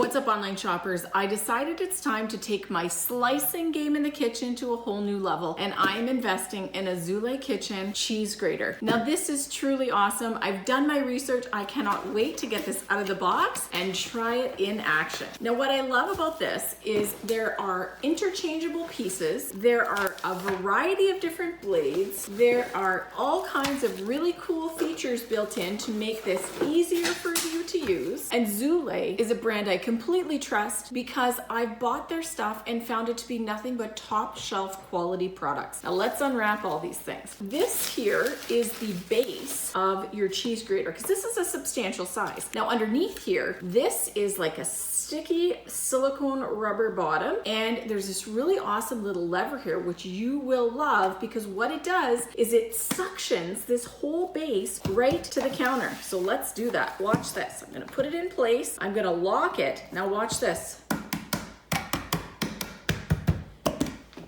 What's up, online shoppers? I decided it's time to take my slicing game in the kitchen to a whole new level, and I'm investing in a Zulay Kitchen cheese grater. Now this is truly awesome. I've done my research. I cannot wait to get this out of the box and try it in action. Now what I love about this is there are interchangeable pieces. There are a variety of different blades. There are all kinds of really cool features built in to make this easier for you to use. And Zulay is a brand I completely trust because I've bought their stuff and found it to be nothing but top shelf quality products. Now let's unwrap all these things. This here is the base of your cheese grater because this is a substantial size. Now underneath here, this is like a sticky silicone rubber bottom, and there's this really awesome little lever here which you will love because what it does is it suctions this whole base right to the counter. So let's do that. Watch this. I'm gonna put it in place. I'm gonna lock it. Now watch this.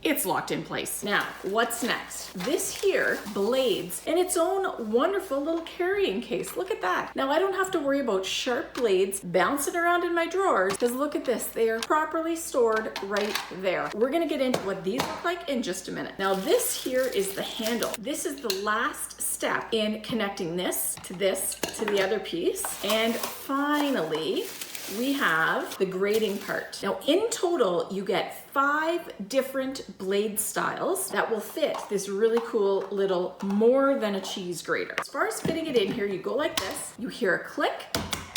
It's locked in place. Now, what's next? This here blades in its own wonderful little carrying case. Look at that. Now, I don't have to worry about sharp blades bouncing around in my drawers because look at this. They are properly stored right there. We're gonna get into what these look like in just a minute. Now, this here is the handle. This is the last step in connecting this to the other piece. And finally, we have the grating part. Now in total, you get 5 different blade styles that will fit this really cool little more than a cheese grater. As far as fitting it in here, you go like this, you hear a click,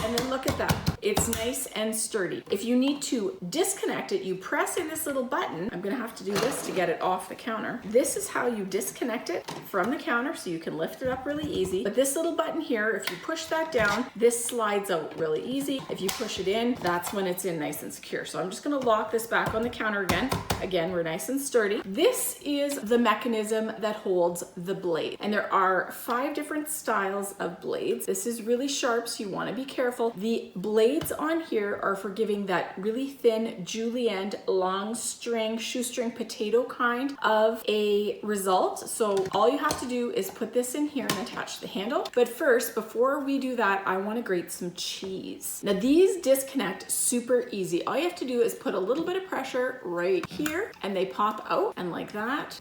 and then look at that. It's nice and sturdy. If you need to disconnect it, you press in this little button. I'm gonna have to do this to get it off the counter. This is how you disconnect it from the counter so you can lift it up really easy. But this little button here, if you push that down, this slides out really easy. If you push it in, that's when it's in nice and secure. So I'm just gonna lock this back on the counter again. Again, we're nice and sturdy. This is the mechanism that holds the blade. And there are 5 different styles of blades. This is really sharp, so you wanna be careful. The blades on here are for giving that really thin julienne long string shoestring potato kind of a result. So all you have to do is put this in here and attach the handle. But first, before we do that, I want to grate some cheese. Now these disconnect super easy. All you have to do is put a little bit of pressure right here and they pop out, and like that.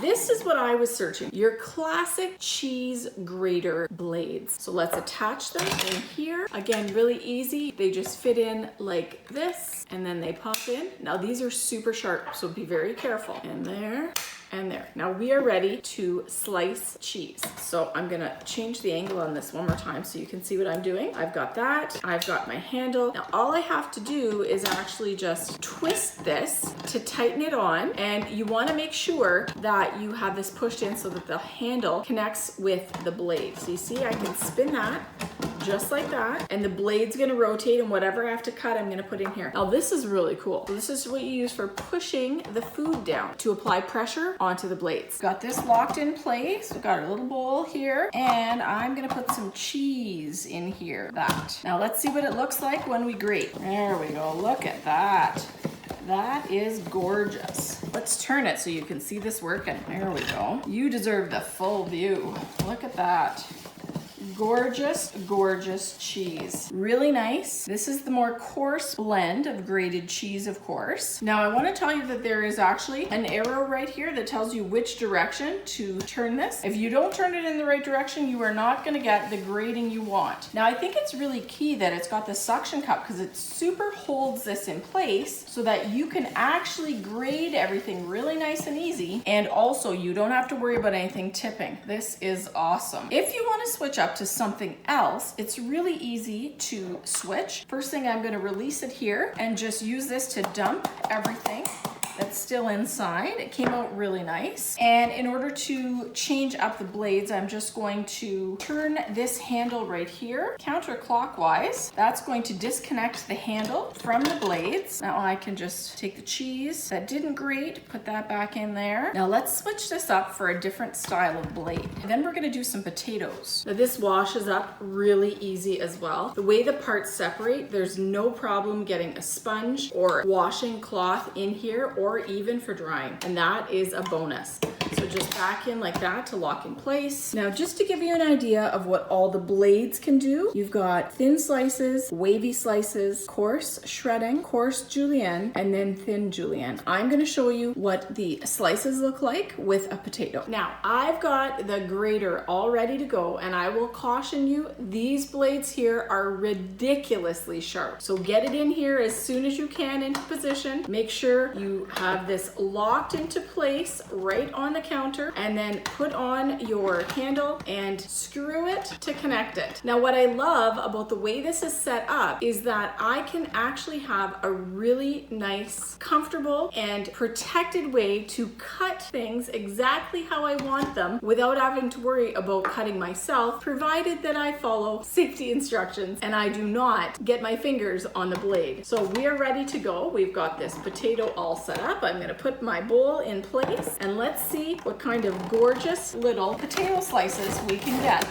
This is what I was searching, your classic cheese grater blades. So let's attach them in here. Again, really easy. They just fit in like this and then they pop in. Now these are super sharp, so be very careful. And there. And there. Now we are ready to slice cheese. So I'm gonna change the angle on this one more time so you can see what I'm doing. I've got that, I've got my handle. Now all I have to do is actually just twist this to tighten it on, and you wanna make sure that you have this pushed in so that the handle connects with the blade. So you see I can spin that just like that, and the blade's gonna rotate, and whatever I have to cut, I'm gonna put in here. Now this is really cool. This is what you use for pushing the food down to apply pressure onto the blades. Got this locked in place. We've got our little bowl here, and I'm gonna put some cheese in here. Now let's see what it looks like when we grate. There we go, look at that. That is gorgeous. Let's turn it so you can see this working. There we go. You deserve the full view. Look at that. Gorgeous, gorgeous cheese. Really nice. This is the more coarse blend of grated cheese, of course. Now I want to tell you that there is actually an arrow right here that tells you which direction to turn this. If you don't turn it in the right direction, you are not going to get the grating you want. Now I think it's really key that it's got the suction cup because it super holds this in place so that you can actually grate everything really nice and easy, and also you don't have to worry about anything tipping. This is awesome. If you want to switch up to something else, it's really easy to switch. First thing, I'm going to release it here and just use this to dump everything that's still inside. It came out really nice. And in order to change up the blades, I'm just going to turn this handle right here counterclockwise. That's going to disconnect the handle from the blades. Now I can just take the cheese that didn't grate, put that back in there. Now let's switch this up for a different style of blade. And then we're gonna do some potatoes. Now this washes up really easy as well. The way the parts separate, there's no problem getting a sponge or washing cloth in here or even for drying. And that is a bonus. So just back in like that to lock in place. Now, just to give you an idea of what all the blades can do, you've got thin slices, wavy slices, coarse shredding, coarse julienne, and then thin julienne. I'm gonna show you what the slices look like with a potato. Now, I've got the grater all ready to go, and I will caution you, these blades here are ridiculously sharp. So get it in here as soon as you can into position. Make sure you have this locked into place right on the counter, and then put on your handle and screw it to connect it. Now, what I love about the way this is set up is that I can actually have a really nice, comfortable, and protected way to cut things exactly how I want them without having to worry about cutting myself, provided that I follow safety instructions and I do not get my fingers on the blade. So we are ready to go. We've got this potato all set up. I'm gonna put my bowl in place, and let's see what kind of gorgeous little potato slices we can get.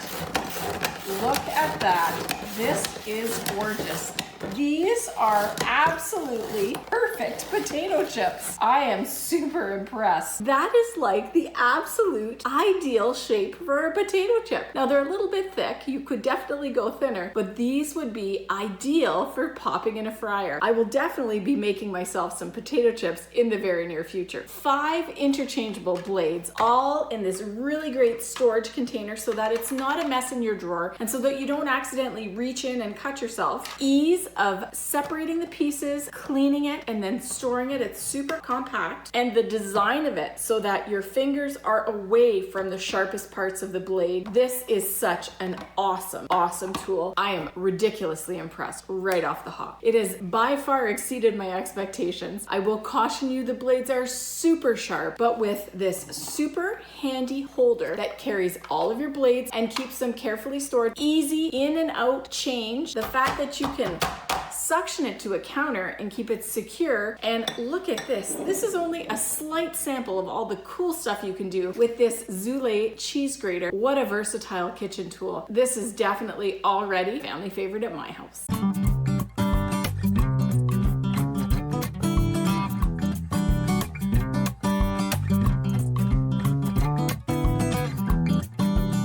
Look at that. This is gorgeous. These are absolutely perfect potato chips. I am super impressed. That is like the absolute ideal shape for a potato chip. Now, they're a little bit thick. You could definitely go thinner, but these would be ideal for popping in a fryer. I will definitely be making myself some potato chips in the very near future. 5 interchangeable blades, all in this really great storage container so that it's not a mess in your drawer and so that you don't accidentally reach in and cut yourself. Ease of separating the pieces, cleaning it, and then storing it. It's super compact, and the design of it so that your fingers are away from the sharpest parts of the blade. This is such an awesome tool. I am ridiculously impressed right off the hop. It has by far exceeded my expectations. I will caution you, the blades are super sharp, but with this super handy holder that carries all of your blades and keeps them carefully stored, easy in and out change, the fact that you can suction it to a counter and keep it secure. And look at this. This is only a slight sample of all the cool stuff you can do with this Zulay cheese grater. What a versatile kitchen tool. This is definitely already a family favorite at my house.